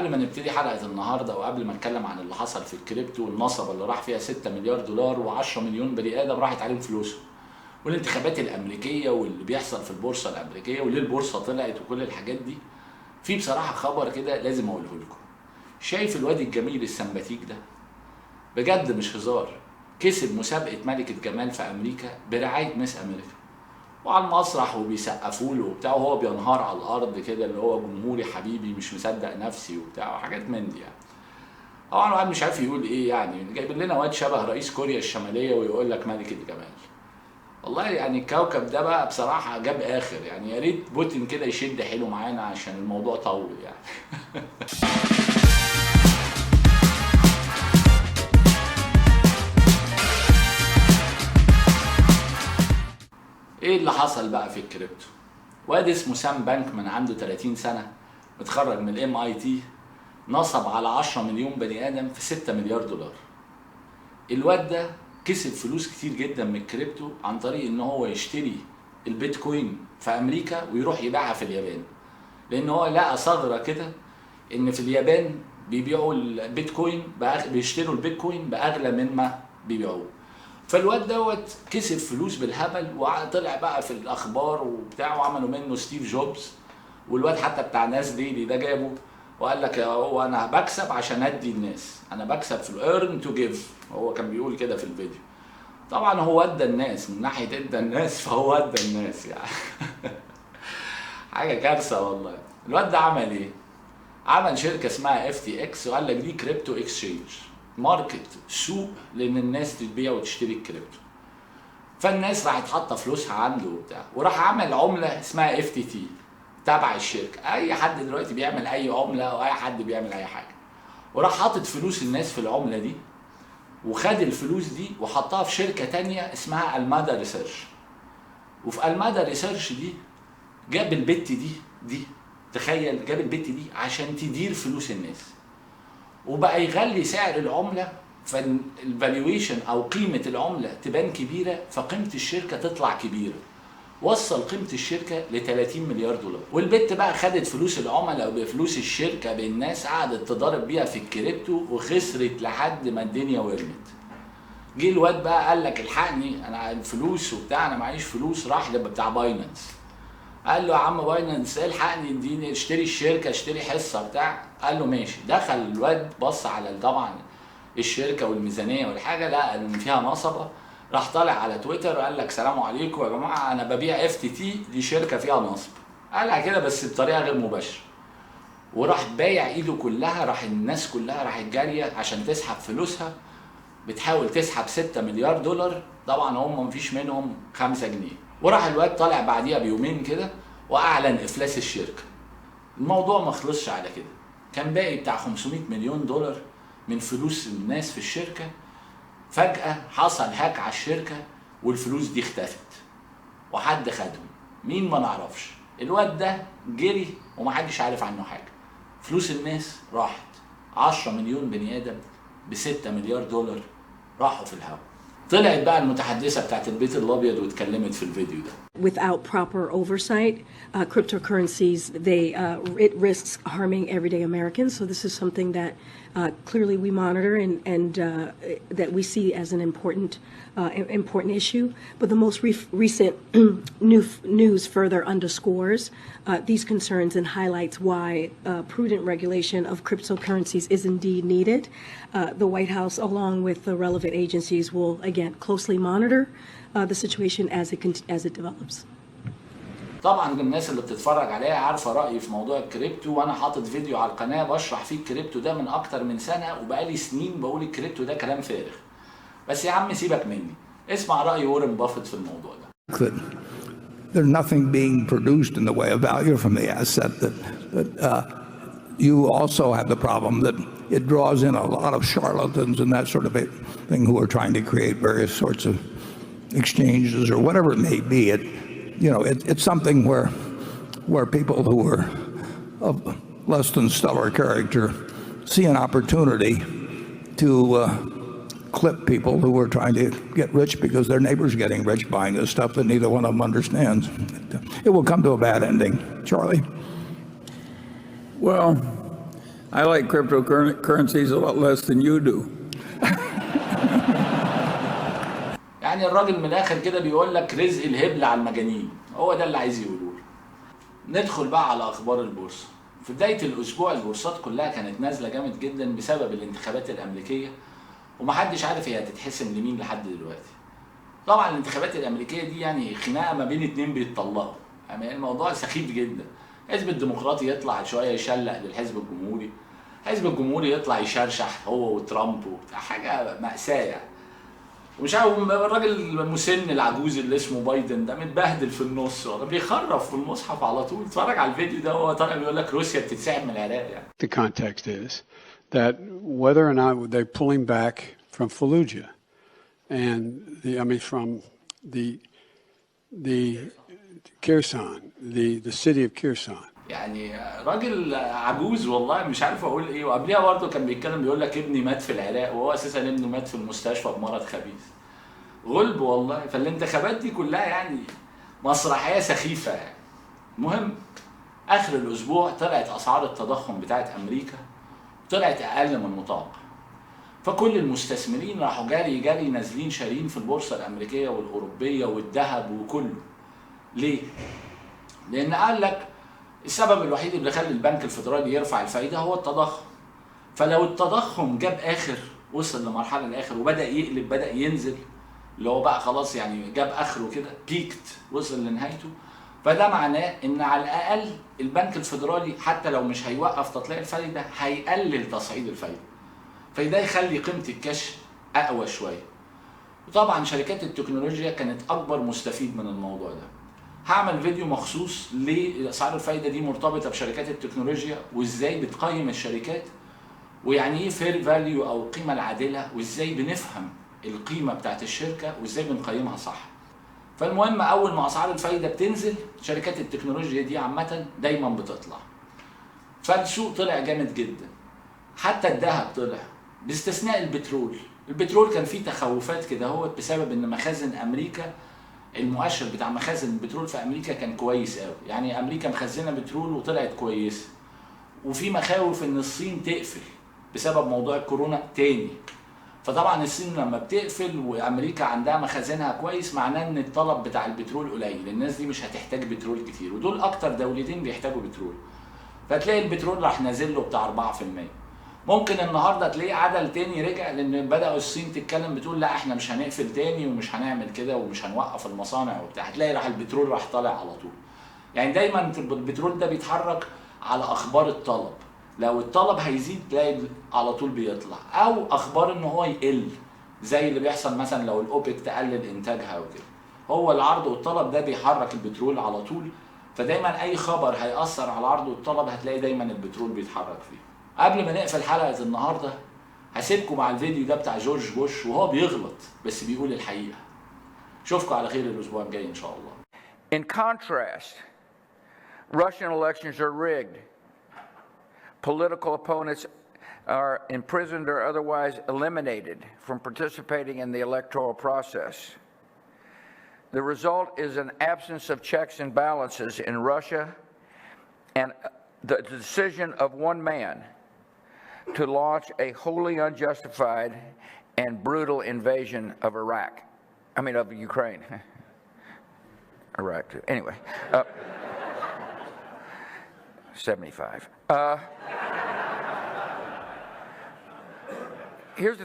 قبل ما نبتدي حلقة النهاردة وقبل ما نتكلم عن اللي حصل في الكريبتو والنصب اللي راح فيها 6 مليار دولار و10 مليون بني آدم راحت عليهم فلوسهم، والانتخابات الأمريكية واللي بيحصل في البورصة الأمريكية وليه البورصة طلعت وكل الحاجات دي، في بصراحة خبر كده لازم أقوله لكم. شايف الواد الجميل السمباتيك ده؟ بجد مش هزار، كسب مسابقة ملكة جمال في أمريكا برعاية ميس أمريكا، وعلى المسرح وبيسقفوا له وبتاع وهو بينهار على الارض كده اللي هو جمهوري حبيبي مش مصدق نفسي وبتاع وحاجات من دي يعني. طبعا الواحد مش عارف يقول ايه، يعني جايب لنا واد شبه رئيس كوريا الشماليه ويقول لك ملكه جمال. والله يعني الكوكب ده بقى بصراحه جاب اخر، يعني يا ريت بوتين كده يشد حيله معانا عشان الموضوع طول يعني. ايه اللي حصل بقى في الكريبتو؟ واد اسمه سام بانكمان عنده 30 سنه، متخرج من MIT، نصب على 10 مليون بني ادم في 6 مليار دولار. الواد ده كسب فلوس كتير جدا من الكريبتو عن طريق ان هو يشتري البيتكوين في امريكا ويروح يبيعها في اليابان، لان هو لقى ثغره كده ان في اليابان بيبيعوا البيتكوين بيشتروا البيتكوين باغلى مما بيبيعوه. فالواد دوت كسب فلوس بالهبل وطلع بقى في الاخبار وبتاع وعملوا منه ستيف جوبز، والواد حتى بتاع ناس ديلي ده جابه وقال لك هو انا بكسب عشان ادي الناس، انا بكسب في الايرن تو جيف، هو كان بيقول كده في الفيديو. طبعا هو ادى الناس من ناحيه ادى الناس، فهو ادى الناس يعني. حاجه كارثه والله. الواد ده عمل ايه؟ عمل شركه اسمها FTX وقال لك دي كريبتو اكسشينج، ماركت، سوق لان الناس تبيع وتشتري الكريبتو. فالناس راحت حاطه فلوسها عنده وبتاع، وراح عمل عمله اسمها FTT تبع الشركه. اي حد دلوقتي بيعمل اي عمله او اي حد بيعمل اي حاجه، وراح حاطط فلوس الناس في العمله دي، وخد الفلوس دي وحطها في شركه تانية اسمها المادا ريسيرش. وفي المادا ريسيرش دي جاب البت دي تخيل، جاب البت دي عشان تدير فلوس الناس، وبقى يغلي سعر العمله، فالفالويشن او قيمه العمله تبان كبيره، فقيمه الشركه تطلع كبيره. وصل قيمه الشركه ل 30 مليار دولار. والبت بقى خدت فلوس العملاء وبفلوس الشركه بالناس، قعدت تضارب بيها في الكريبتو وخسرت لحد ما الدنيا ورمت. جه الواد بقى قال لك الحقني انا الفلوس وبتاع، انا معيش فلوس. راح بتاع باينانس قال له يا عم باينانس الحقني اديني اشتري الشركه، اشتري حصه بتاع. قال له ماشي. دخل الواد بص على طبعا الشركه والميزانيه والحاجه، لقى ان فيها نصبه. راح طالع على تويتر وقال لك سلام عليكم يا جماعه، انا ببيع FTT، دي شركه فيها نصب. قالها كده بس بطريقه غير مباشره، وراح بايع ايده كلها. راح الناس كلها راحت جاريه عشان تسحب فلوسها، بتحاول تسحب 6 مليار دولار. طبعا هم مفيش منهم 5 جنيه. وراح الواد طالع بعديها بيومين كده واعلن افلاس الشركه. الموضوع ما خلصش على كده، كان باقي بتاع 500 مليون دولار من فلوس الناس في الشركه. فجاه حصل هاك على الشركه والفلوس دي اختفت وحد خدهم، مين ما نعرفش. الواد ده جري ومحدش عارف عنه حاجه. فلوس الناس راحت، 10 مليون بني ادم ب6 مليار دولار راحوا في الهواء. طلعت بقى المتحدثة بتاعت البيت الأبيض واتكلمت في الفيديو ده. Without proper oversight, cryptocurrencies, it risks harming everyday Americans. So this is something that clearly we monitor and that we see as an important issue. But the most recent news further underscores these concerns and highlights why prudent regulation of cryptocurrencies is indeed needed. The White House, along with the relevant agencies, will again closely monitor the situation as it develops. طبعا الناس اللي بتتفرج عليها عارفه رايي في موضوع الكريبتو، وانا حاطط فيديو على القناه بشرح فيه الكريبتو ده من اكتر من سنه، وبقالي سنين بقول الكريبتو ده كلام فارغ. بس يا عم سيبك مني، اسمع راي وارن بافيت في الموضوع ده. There's nothing being produced in the way of value from the asset. That you also have the problem that it draws in a lot of charlatans and that sort of thing who are trying to create various sorts of exchanges or whatever it may be. It's something where people who are of less than stellar character see an opportunity to clip people who are trying to get rich because their neighbor's getting rich buying this stuff that neither one of them understands. It will come to a bad ending. Charlie? Well, I like cryptocurrencies a lot less than you do. يعني الراجل من الاخر كده بيقول لك رزق الهبل على المجانين، هو ده اللي عايز يقوله. ندخل بقى على اخبار البورصه. في بدايه الاسبوع البورصات كلها كانت نازله جامد جدا بسبب الانتخابات الامريكيه، ومحدش عارف هي هتتحسم لمين لحد دلوقتي. طبعا الانتخابات الامريكيه دي يعني خناقه ما بين اتنين بيتطلقوا، يعني الموضوع سخيف جدا. الحزب الديمقراطي يطلع شويه يشلق للحزب الجمهوري، الحزب الجمهوري يطلع يشرشح هو وترامب وبتاع، حاجه مأساة يعني. ومش عارف الراجل المسن العجوز اللي اسمه بايدن ده متبهدل في النص، ولا بيخرف في المصحف على طول. اتفرج على الفيديو ده وهو طالع بيقول لك روسيا بتتسحب من العراق يعني. The context is that whether or not they're pulling back from Fallujah and from the Kherson, the city of Kherson. يعني راجل عجوز والله مش عارف اقول ايه. وقبليها برضه كان بيتكلم بيقول لك ابني مات في العراق، وهو اساسا ابنه مات في المستشفى بمرض خبيث. غلب والله. فالانتخابات دي كلها يعني مسرحيه سخيفه يعني. المهم اخر الاسبوع طلعت اسعار التضخم بتاعت امريكا طلعت اقل من المتوقع، فكل المستثمرين راحوا جري نازلين شارين في البورصه الامريكيه والاوروبيه والذهب وكله. ليه؟ لان قال لك السبب الوحيد اللي خلى البنك الفيدرالي يرفع الفايده هو التضخم. فلو التضخم جاب اخر، وصل لمرحله الاخر وبدا يقلب، بدا ينزل، اللي هو بقى خلاص يعني جاب اخره كده، بيكت، وصل لنهايته، فده معناه ان على الاقل البنك الفيدرالي حتى لو مش هيوقف تطليع الفايده هيقلل تصعيد الفايده، فده يخلي قيمه الكاش اقوى شويه. وطبعا شركات التكنولوجيا كانت اكبر مستفيد من الموضوع ده. هعمل فيديو مخصوص لاسعار الفايده دي مرتبطه بشركات التكنولوجيا، وازاي بتقيم الشركات، ويعني ايه فير فاليو او القيمه العادله، وازاي بنفهم القيمه بتاعت الشركه وازاي بنقيمها صح. فالمهم اول ما اسعار الفايده بتنزل شركات التكنولوجيا دي عامه دايما بتطلع، فالسوق طلع جامد جدا. حتى الذهب طلع باستثناء البترول. البترول كان فيه تخوفات كده اهوت بسبب ان مخازن امريكا، المؤشر بتاع مخازن البترول في امريكا كان كويس قوي، يعني امريكا مخزنه بترول وطلعت كويسه. وفي مخاوف ان الصين تقفل بسبب موضوع الكورونا تاني. فطبعا الصين لما بتقفل وامريكا عندها مخازنها كويس، معناه ان الطلب بتاع البترول قليل، الناس دي مش هتحتاج بترول كتير، ودول اكتر دولتين بيحتاجوا بترول. فتلاقي البترول راح نازل له بتاع 4%. ممكن النهارده تلاقيه عدل تاني رجع، لان بداوا الصين تتكلم بتقول لا احنا مش هنقفل تاني ومش هنعمل كده ومش هنوقف المصانع وبتاع، هتلاقي راح البترول راح طالع على طول. يعني دايما البترول ده بيتحرك على اخبار الطلب، لو الطلب هيزيد تلاقي على طول بيطلع، او اخبار ان هو يقل زي اللي بيحصل مثلا لو الاوبك تقلل انتاجها وكده. هو العرض والطلب ده بيحرك البترول على طول، فدايما اي خبر هيأثر على العرض والطلب هتلاقي دايما البترول بيتحرك فيه. قبل ما نقفل حلقه النهارده هسيبكم مع الفيديو ده بتاع جورج بوش وهو بيغلط بس بيقول الحقيقه. اشوفكم على خير الاسبوع الجاي ان شاء الله. In contrast, Russian elections are rigged. Political opponents are imprisoned or otherwise eliminated from participating in the electoral process. The result is an absence of checks and balances in Russia and the decision of one man to launch a wholly unjustified and brutal invasion of of Ukraine. Iraq, too. Anyway, 75. Here's the